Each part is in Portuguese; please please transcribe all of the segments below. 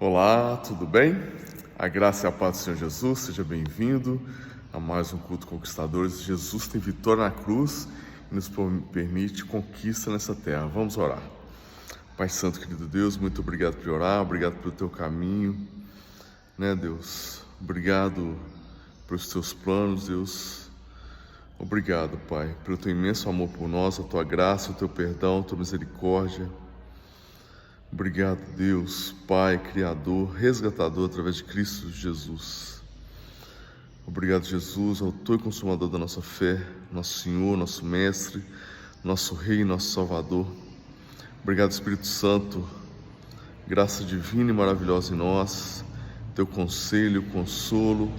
Olá, tudo bem? A graça e a paz do Senhor Jesus, seja bem-vindo a mais um culto Conquistadores. Jesus tem vitória na cruz e nos permite conquista nessa terra. Vamos orar. Pai Santo, querido Deus, muito obrigado por orar, obrigado pelo teu caminho, né, Deus? Obrigado pelos teus planos, Deus. Obrigado, Pai, pelo teu imenso amor por nós, a tua graça, o teu perdão, a tua misericórdia. Obrigado, Deus, Pai, Criador, Resgatador através de Cristo Jesus. Obrigado, Jesus, autor e consumador da nossa fé, nosso Senhor, nosso Mestre, nosso Rei, nosso Salvador. Obrigado, Espírito Santo, graça divina e maravilhosa em nós, teu conselho, consolo,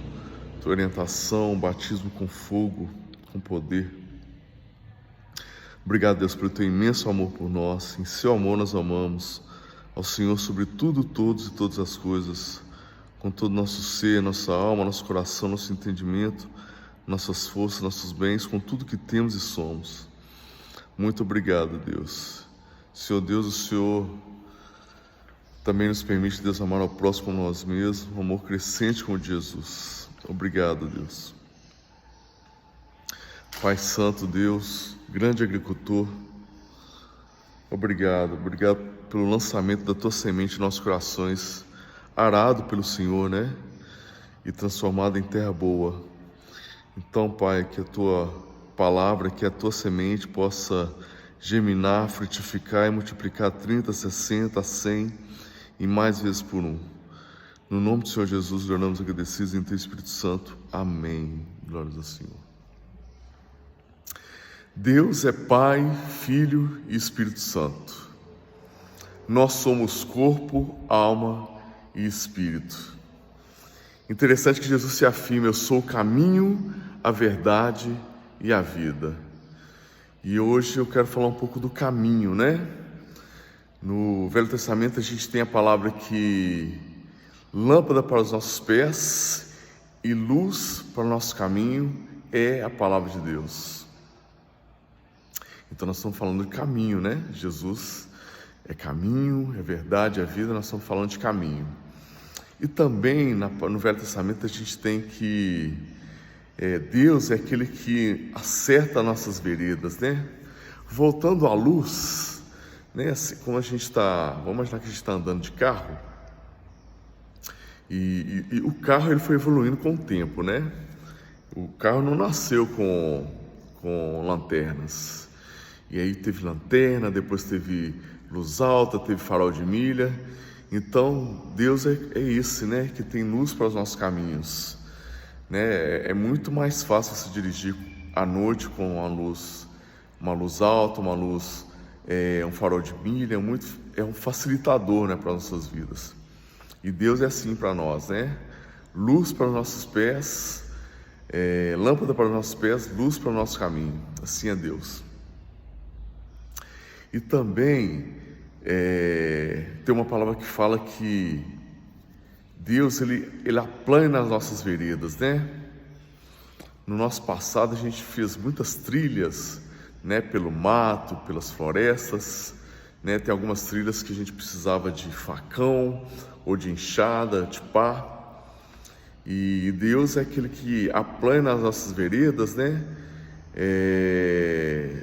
tua orientação, batismo com fogo, com poder. Obrigado, Deus, pelo teu imenso amor por nós. Em seu amor nós amamos ao Senhor sobre tudo, todos e todas as coisas, com todo nosso ser, nossa alma, nosso coração, nosso entendimento, nossas forças, nossos bens, com tudo que temos e somos. Muito obrigado, Deus. Senhor Deus, o Senhor também nos permite, Deus, amar ao próximo como nós mesmos, um amor crescente como o de Jesus. Obrigado, Deus. Pai Santo, Deus, grande agricultor, obrigado pelo lançamento da tua semente em nossos corações, arado pelo Senhor, né? E transformado em terra boa. Então, Pai, que a tua palavra, que a tua semente possa germinar, frutificar e multiplicar 30, 60, 100 e mais vezes por um. No nome do Senhor Jesus, oramos agradecidos em teu Espírito Santo. Amém. Glórias ao Senhor. Deus é Pai, Filho e Espírito Santo. Nós somos corpo, alma e espírito. Interessante que Jesus se afirma: eu sou o caminho, a verdade e a vida. E hoje eu quero falar um pouco do caminho, né? No Velho Testamento a gente tem a palavra que lâmpada para os nossos pés e luz para o nosso caminho é a palavra de Deus. Então nós estamos falando de caminho, né? Jesus é caminho, é verdade, é vida, nós estamos falando de caminho. E também no Velho Testamento a gente tem que Deus é aquele que acerta nossas veredas, né? Voltando à luz, né? Assim, como a gente está, vamos imaginar que a gente está andando de carro, e o carro ele foi evoluindo com o tempo, né? O carro não nasceu com lanternas. E aí teve lanterna, depois teve luz alta, teve farol de milha. Então, Deus é esse, né? Que tem luz para os nossos caminhos. Né? É muito mais fácil se dirigir à noite com uma luz alta, uma luz, um farol de milha. É um facilitador, né, para as nossas vidas. E Deus é assim para nós, né? Luz para os nossos pés, lâmpada para os nossos pés, luz para o nosso caminho. Assim é Deus. E também tem uma palavra que fala que Deus ele aplana as nossas veredas, né? No nosso passado a gente fez muitas trilhas, né? Pelo mato, pelas florestas, né? Tem algumas trilhas que a gente precisava de facão ou de enxada, de pá. E Deus é aquele que aplana as nossas veredas, né?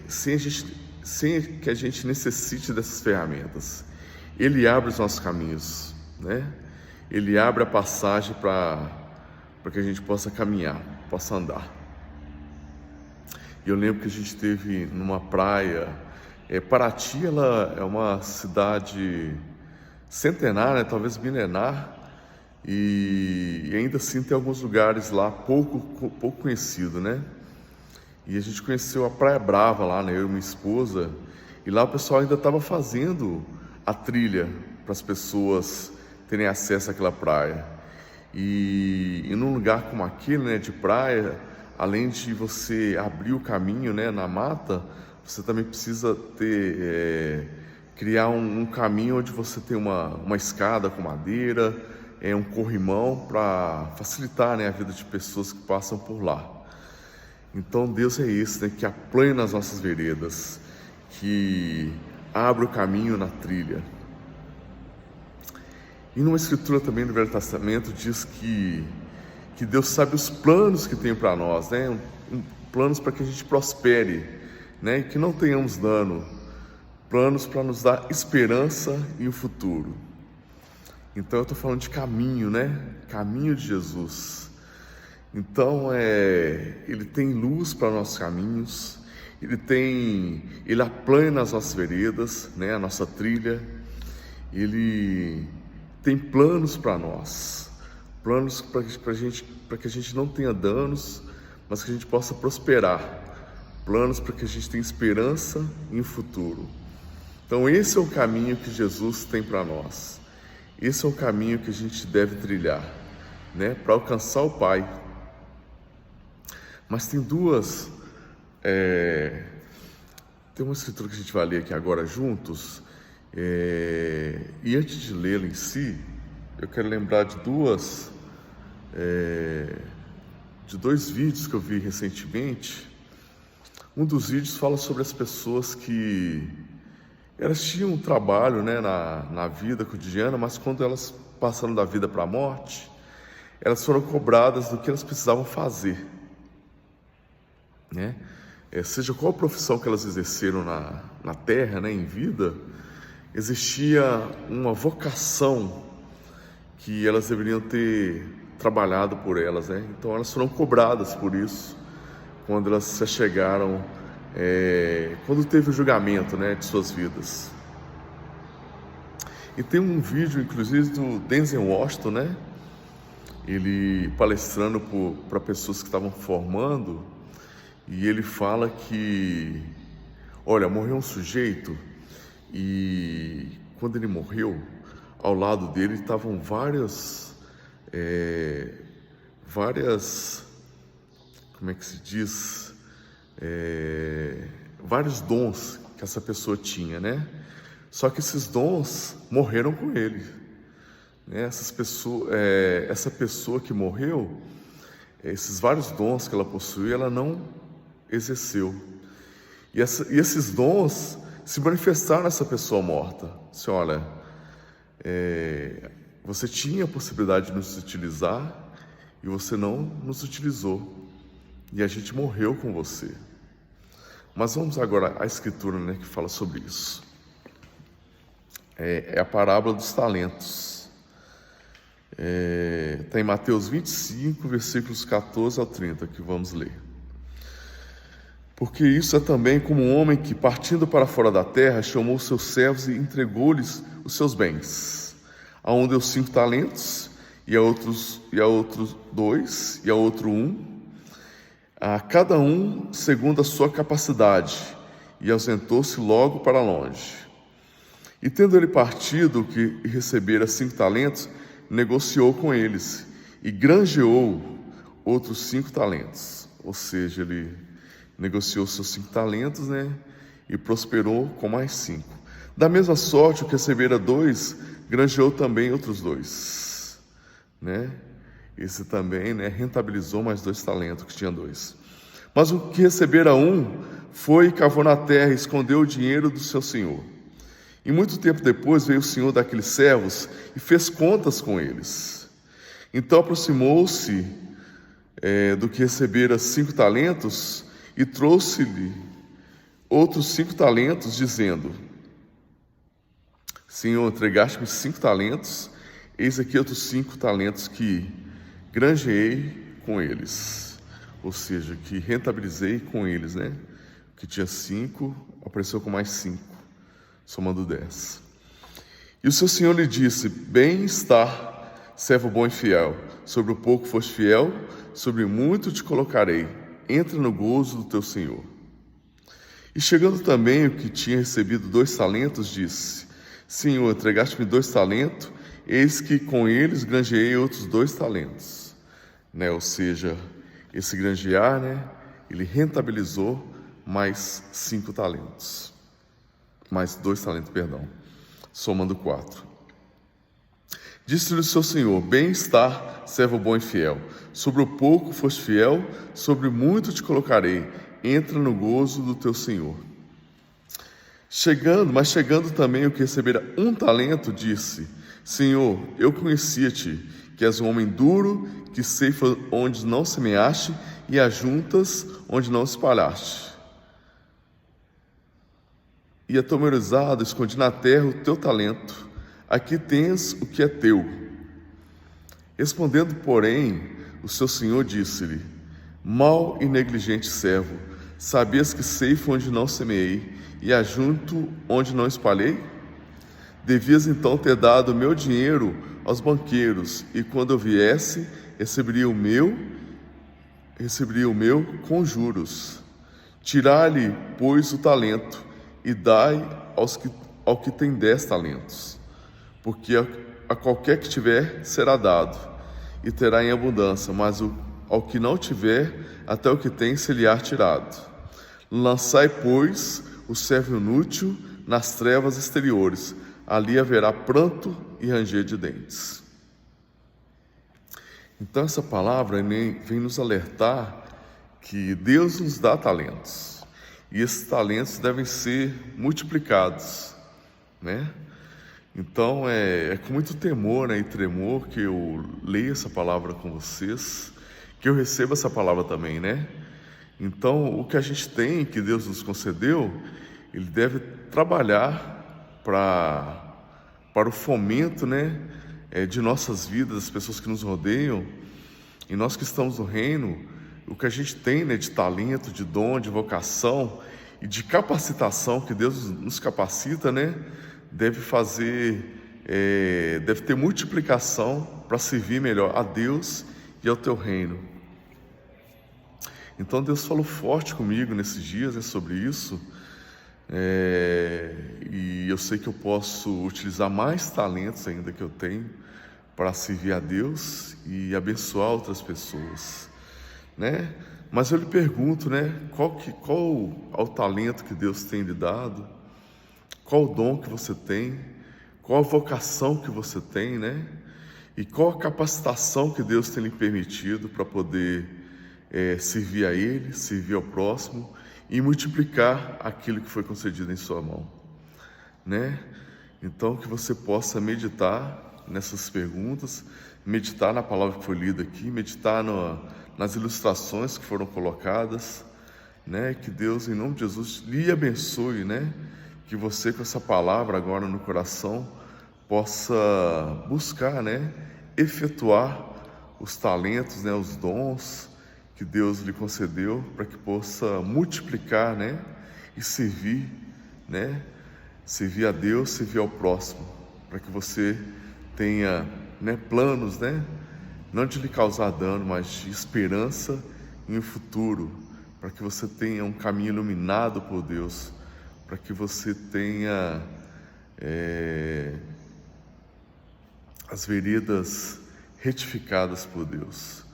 Sem que a gente necessite dessas ferramentas. Ele abre os nossos caminhos, né? Ele abre a passagem para que a gente possa caminhar, possa andar. E eu lembro que a gente esteve numa praia. Paraty, ela é uma cidade centenária, talvez milenar, e ainda assim tem alguns lugares lá pouco conhecido, né? E a gente conheceu a Praia Brava lá, né? Eu e minha esposa. E lá o pessoal ainda estava fazendo a trilha para as pessoas terem acesso àquela praia. E num lugar como aquele, né, de praia, além de você abrir o caminho, né, na mata, você também precisa criar um caminho onde você tem uma escada com madeira, um corrimão para facilitar, né, a vida de pessoas que passam por lá. Então Deus é esse, né, que aplana as nossas veredas, que abre o caminho na trilha. E numa escritura também do Velho Testamento diz que Deus sabe os planos que tem para nós, né? Planos para que a gente prospere, né? E que não tenhamos dano, planos para nos dar esperança e o futuro. Então eu estou falando de caminho, né? Caminho de Jesus. Então Ele tem luz para nossos caminhos, Ele aplana nas nossas veredas, né? A nossa trilha. Ele tem planos para nós, planos para que a gente não tenha danos, mas que a gente possa prosperar, planos para que a gente tenha esperança e um futuro. Então esse é o caminho que Jesus tem para nós, esse é o caminho que a gente deve trilhar, né, para alcançar o Pai. Mas tem tem uma escritura que a gente vai ler aqui agora juntos. E antes de lê-la em si, eu quero lembrar de dois vídeos que eu vi recentemente. Um dos vídeos fala sobre as pessoas que elas tinham um trabalho, né, na vida cotidiana, mas quando elas passaram da vida para a morte, elas foram cobradas do que elas precisavam fazer, né? Seja qual a profissão que elas exerceram na Terra, né, em vida, existia uma vocação que elas deveriam ter trabalhado por elas, né? Então elas foram cobradas por isso quando elas se chegaram, quando teve o julgamento, né, de suas vidas. E tem um vídeo, inclusive, do Denzel Washington, né? Ele palestrando para pessoas que estavam formando, e ele fala que, olha, morreu um sujeito. E quando ele morreu, ao lado dele estavam várias, como é que se diz? Vários dons que essa pessoa tinha, né? Só que esses dons morreram com ele, né? Essa pessoa que morreu, esses vários dons que ela possuía, ela não exerceu. E esses dons se manifestaram nessa pessoa morta. Assim, olha, você tinha a possibilidade de nos utilizar e você não nos utilizou. E a gente morreu com você. Mas vamos agora à escritura, né, que fala sobre isso. É a parábola dos talentos. Está em Mateus 25, versículos 14 ao 30, que vamos ler. Porque isso é também como um homem que, partindo para fora da terra, chamou os seus servos e entregou-lhes os seus bens. A um deu 5 talentos, e a outros 2, e a outro 1, a cada um segundo a sua capacidade, e ausentou-se logo para longe. E tendo ele partido, que recebera 5 talentos, negociou com eles, e granjeou outros 5 talentos. Ou seja, ele negociou seus 5 talentos, né? E prosperou com mais 5. Da mesma sorte, o que recebera 2, granjeou também outros 2, né? Esse também, né, rentabilizou mais 2 talentos, que tinha 2. Mas o que recebera 1, foi e cavou na terra e escondeu o dinheiro do seu senhor. E muito tempo depois veio o senhor daqueles servos e fez contas com eles. Então aproximou-se do que recebera 5 talentos, e trouxe-lhe outros 5 talentos, dizendo: Senhor, entregaste-me 5 talentos, eis aqui outros 5 talentos que granjeei com eles. Ou seja, que rentabilizei com eles, né? Que tinha 5, apareceu com mais 5, somando 10. E o seu senhor lhe disse: Bem está, servo bom e fiel. Sobre o pouco foste fiel, sobre muito te colocarei. Entra no gozo do teu senhor. E chegando também o que tinha recebido 2 talentos, disse: Senhor, entregaste-me 2 talentos, eis que com eles granjeei outros 2 talentos. Né? Ou seja, esse granjear, né, ele rentabilizou mais 5 talentos. Mais 2 talentos, perdão. Somando 4. Disse-lhe o seu senhor: Bem está, servo bom e fiel. Sobre o pouco foste fiel, sobre muito te colocarei. Entra no gozo do teu senhor. Chegando também o que recebera 1 talento, disse: Senhor, eu conhecia-te, que és um homem duro, que ceifa onde não semeaste e ajuntas onde não espalhaste. E atemorizado, escondi na terra o teu talento. Aqui tens o que é teu. Respondendo, porém, o seu senhor disse-lhe: mau e negligente servo, sabias que ceifo onde não semeei e ajunto onde não espalhei? Devias então ter dado o meu dinheiro aos banqueiros, e quando eu viesse, receberia o meu com juros. Tirai-lhe, pois, o talento, e dai ao que tem 10 talentos. Porque a qualquer que tiver, será dado, e terá em abundância, mas ao que não tiver, até o que tem se lhe há tirado. Lançai, pois, o servo inútil nas trevas exteriores, ali haverá pranto e ranger de dentes. Então essa palavra vem nos alertar que Deus nos dá talentos, e esses talentos devem ser multiplicados, né? Então é com muito temor, né, e tremor que eu leio essa palavra com vocês, que eu recebo essa palavra também, né? Então o que a gente tem, que Deus nos concedeu, Ele deve trabalhar para o fomento, né, de nossas vidas, das pessoas que nos rodeiam, e nós que estamos no reino, o que a gente tem, né, de talento, de dom, de vocação e de capacitação que Deus nos capacita, né, deve ter multiplicação para servir melhor a Deus e ao teu reino. Então Deus falou forte comigo nesses dias, né, sobre isso, e eu sei que eu posso utilizar mais talentos ainda que eu tenho para servir a Deus e abençoar outras pessoas, né? Mas eu lhe pergunto, né, qual é o talento que Deus tem lhe dado? Qual o dom que você tem? Qual a vocação que você tem, né? E qual a capacitação que Deus tem lhe permitido para poder servir a Ele, servir ao próximo e multiplicar aquilo que foi concedido em sua mão, né? Então que você possa meditar nessas perguntas, meditar na palavra que foi lida aqui, meditar nas ilustrações que foram colocadas, né? Que Deus, em nome de Jesus, lhe abençoe, né? Que você, com essa palavra agora no coração, possa buscar, né, efetuar os talentos, né, os dons que Deus lhe concedeu, para que possa multiplicar, né, e servir, né, servir a Deus, servir ao próximo, para que você tenha, né, planos, né, não de lhe causar dano, mas de esperança em um futuro, para que você tenha um caminho iluminado por Deus, para que você tenha as veredas retificadas por Deus,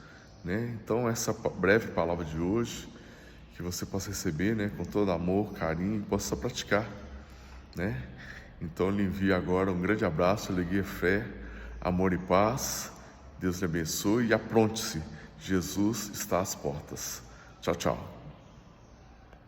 né? Então essa breve palavra de hoje, que você possa receber, né, com todo amor, carinho, e possa praticar, né? Então eu lhe envio agora um grande abraço, alegria, fé, amor e paz. Deus lhe abençoe e apronte-se, Jesus está às portas. Tchau, tchau.